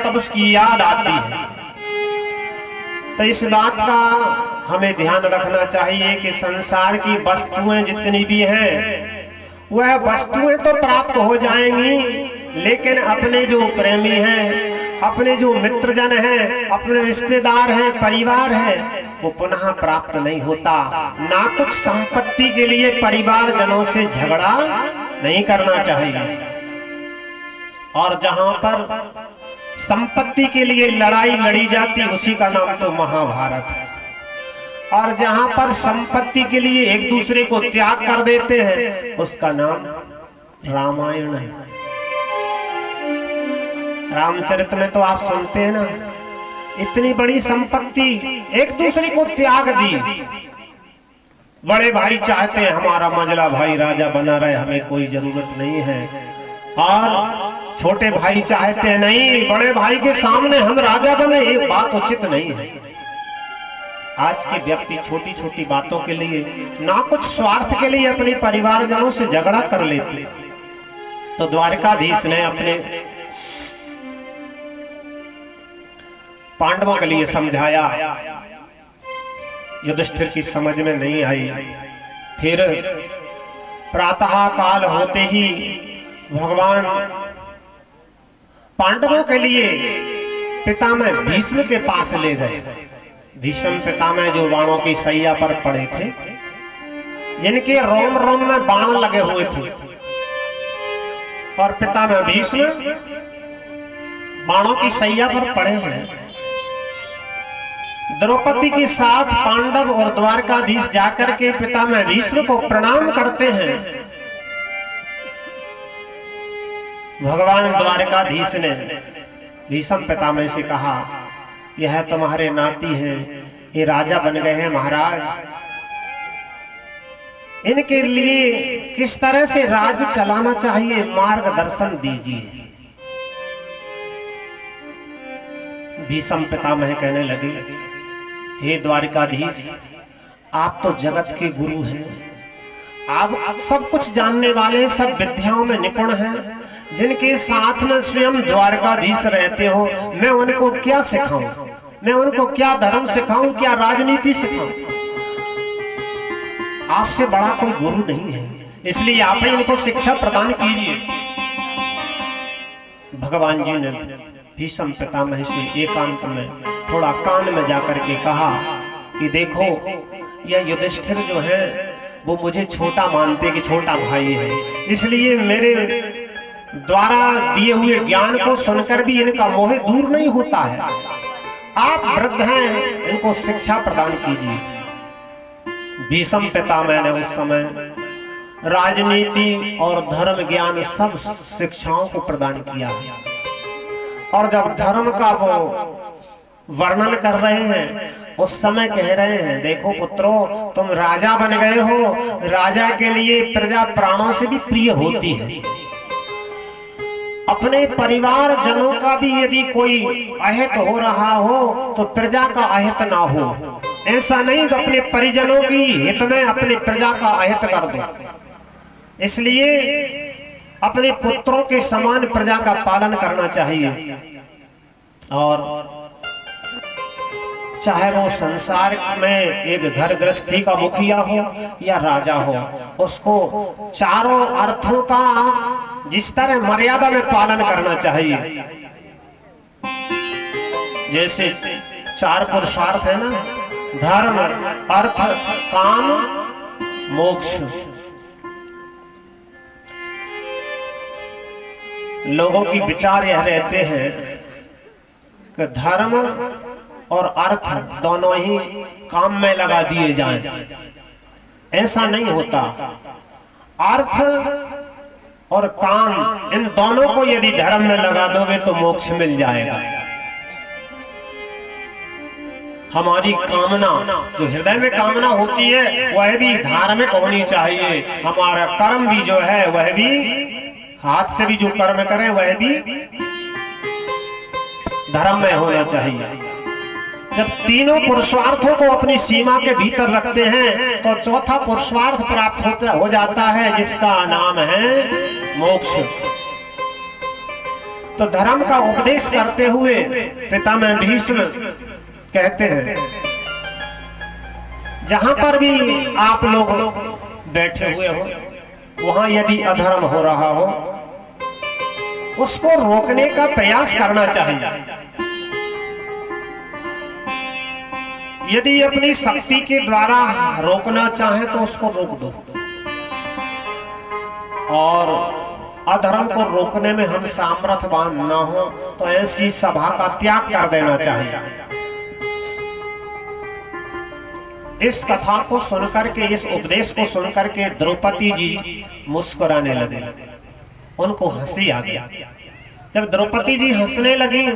तब उसकी याद आती है। तो इस बात का हमें ध्यान रखना चाहिए कि संसार की वस्तुएं जितनी भी हैं वह वस्तुएं तो प्राप्त हो जाएंगी, लेकिन अपने जो प्रेमी हैं, अपने जो मित्रजन हैं, अपने रिश्तेदार हैं, परिवार है, वो पुनः प्राप्त नहीं होता। ना कुछ संपत्ति के लिए परिवार जनों से झगड़ा नहीं करना चाहिए, और जहां पर संपत्ति के लिए लड़ाई लड़ी जाती उसी का नाम तो महाभारत है। और जहां पर संपत्ति के लिए एक दूसरे को त्याग कर देते हैं उसका नाम रामायण है। रामचरित में तो आप सुनते हैं ना, इतनी बड़ी संपत्ति एक दूसरे को त्याग दी। बड़े भाई चाहते हैं हमारा मंझला भाई राजा बना रहे, हमें कोई जरूरत नहीं है, और छोटे भाई चाहते हैं नहीं बड़े भाई के सामने हम राजा बने, ये बात उचित नहीं है। आज के व्यक्ति छोटी छोटी बातों के लिए, ना कुछ स्वार्थ के लिए अपने परिवारजनों से झगड़ा कर लेते। तो द्वारकाधीश ने अपने पांडवों के लिए समझाया, युधिष्ठिर की समझ में नहीं आई। फिर प्रातः काल होते ही भगवान पांडवों के लिए पितामह भीष्म के पास ले गए। भीष्म पितामह जो बाणों की सैया पर पड़े थे, जिनके रोम रोम में बाण लगे हुए थे, और पितामह भीष्म बाणों की सैया पर पड़े हैं। द्रौपदी के साथ पांडव और द्वारकाधीश जाकर के पितामह भीष्म को प्रणाम करते हैं। भगवान द्वारकाधीश ने भीष्म पितामह से कहा, यह तुम्हारे नाती हैं, ये राजा बन गए हैं महाराज, इनके लिए किस तरह से राज्य चलाना चाहिए मार्गदर्शन दीजिए। भीष्म पितामह कहने लगे, हे द्वारकाधीश, आप तो जगत के गुरु हैं, आप सब कुछ जानने वाले, सब विद्याओं में निपुण हैं, जिनके साथ में स्वयं द्वारकाधीश रहते हो, मैं उनको क्या सिखाऊं, मैं उनको क्या धर्म सिखाऊं, क्या राजनीति सिखाऊं। आपसे बड़ा कोई गुरु नहीं है, इसलिए आप ही इनको शिक्षा प्रदान कीजिए। भगवान जी ने भीष्म पितामह से एकांत में थोड़ा कान में जाकर के कहा कि देखो, यह युधिष्ठिर जो है वो मुझे छोटा मानते कि छोटा भाई है, इसलिए मेरे द्वारा दिए हुए ज्ञान को सुनकर भी इनका मोह दूर नहीं होता है। आप वृद्ध हैं, इनको शिक्षा प्रदान कीजिए। भीष्म पितामह ने उस समय राजनीति और धर्म ज्ञान सब शिक्षाओं को प्रदान किया। और जब धर्म का वो वर्णन कर रहे हैं उस समय कह रहे हैं, देखो पुत्रों, तुम राजा बन गए हो, राजा के लिए प्रजा प्राणों से भी प्रिय होती है। अपने परिवार जनों का भी यदि कोई अहित हो रहा हो तो प्रजा का अहित ना हो, ऐसा नहीं तो अपने परिजनों की हित में अपने प्रजा का अहित कर दो। इसलिए अपने पुत्रों के समान प्रजा का पालन करना चाहिए। और चाहे वो संसार में एक घर गृहस्थी का मुखिया हो या राजा हो, उसको चारों अर्थों का जिस तरह मर्यादा में पालन करना चाहिए। जैसे चार पुरुषार्थ है ना, धर्म, अर्थ, काम, मोक्ष। लोगों की विचार यह रहते हैं कि धर्म और अर्थ दोनों ही काम में लगा दिए जाएं। ऐसा नहीं होता। अर्थ और काम, इन दोनों को यदि धर्म में लगा दोगे तो मोक्ष मिल जाएगा। हमारी कामना, जो हृदय में कामना होती है, वह भी धार्मिक होनी चाहिए। हमारा कर्म भी जो है वह भी, हाथ से भी जो कर्म करें वह भी धर्म में होना चाहिए। जब तीनों पुरुषार्थों को अपनी सीमा के भीतर रखते हैं तो चौथा पुरुषार्थ प्राप्त हो जाता है, जिसका नाम है मोक्ष। तो धर्म का उपदेश करते हुए पितामह भीष्म कहते हैं, जहां पर भी आप लोग बैठे हुए हो, वहां यदि अधर्म हो रहा हो, उसको रोकने का प्रयास करना चाहिए। यदि अपनी शक्ति के द्वारा रोकना चाहे तो उसको रोक दो, और अधर्म को रोकने में हम सामर्थ्यवान न हो तो ऐसी सभा का त्याग कर देना चाहिए। इस कथा को सुनकर के, इस उपदेश को सुनकर के द्रौपदी जी मुस्कुराने लगे, उनको हंसी आ गया। जब द्रौपदी जी हंसने लगी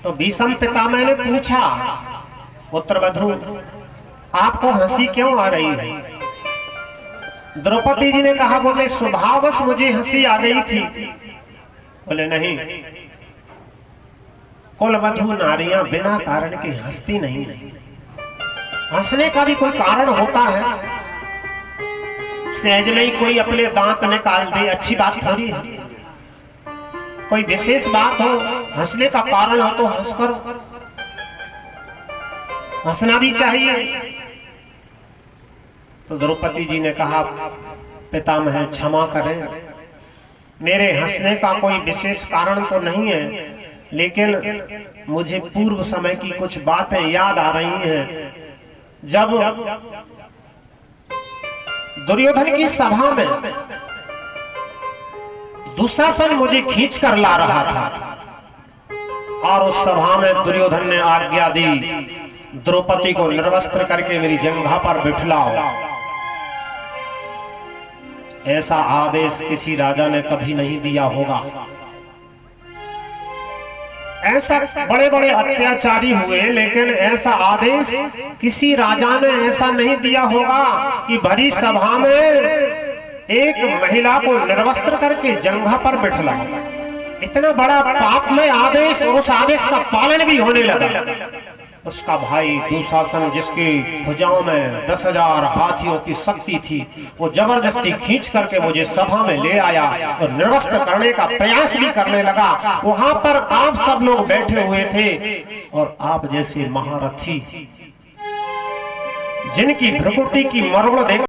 तो भीष्म पितामह ने पूछा, पुत्रवधू आपको हंसी क्यों आ रही है? द्रौपदी जी ने कहा, बोले स्वभावश मुझे हंसी आ गई थी। बोले नहीं, कुलवधू नारियां बिना कारण के हंसती नहीं है, हंसने का भी कोई कारण होता है। सहज में ही कोई अपने दांत निकाल दे, अच्छी बात थोड़ी है। कोई विशेष बात हो, हंसने का कारण हो तो हंस करो, हंसना भी चाहिए। तो द्रौपदी जी ने कहा, पितामह क्षमा करें, मेरे हंसने का कोई विशेष कारण तो नहीं है, लेकिन मुझे पूर्व समय की कुछ बातें याद आ रही हैं। जब दुर्योधन की सभा में दुशासन मुझे खींच कर ला रहा था, और उस सभा में दुर्योधन ने आज्ञा दी, द्रौपदी को निर्वस्त्र करके मेरी जंघा पर बिठलाओ। ऐसा आदेश किसी राजा ने कभी नहीं दिया होगा। ऐसा बड़े बड़े अत्याचारी हुए, लेकिन ऐसा आदेश किसी राजा ने ऐसा नहीं दिया होगा कि भरी सभा में एक महिला को निर्वस्त्र करके जंघा पर बिठलाओ। इतना बड़ा पापमय आदेश, और उस आदेश का पालन भी होने लगा। उसका भाई दुशासन, जिसकी भुजाओं में 10,000 हाथियों की शक्ति थी, वो जबरदस्ती खींच करके मुझे सभा में ले आया और निर्वस्त्र करने का प्रयास भी करने लगा। वहां पर आप सब लोग बैठे हुए थे, और आप जैसे महारथी जिनकी भ्रुकुटी की मरोड़ देख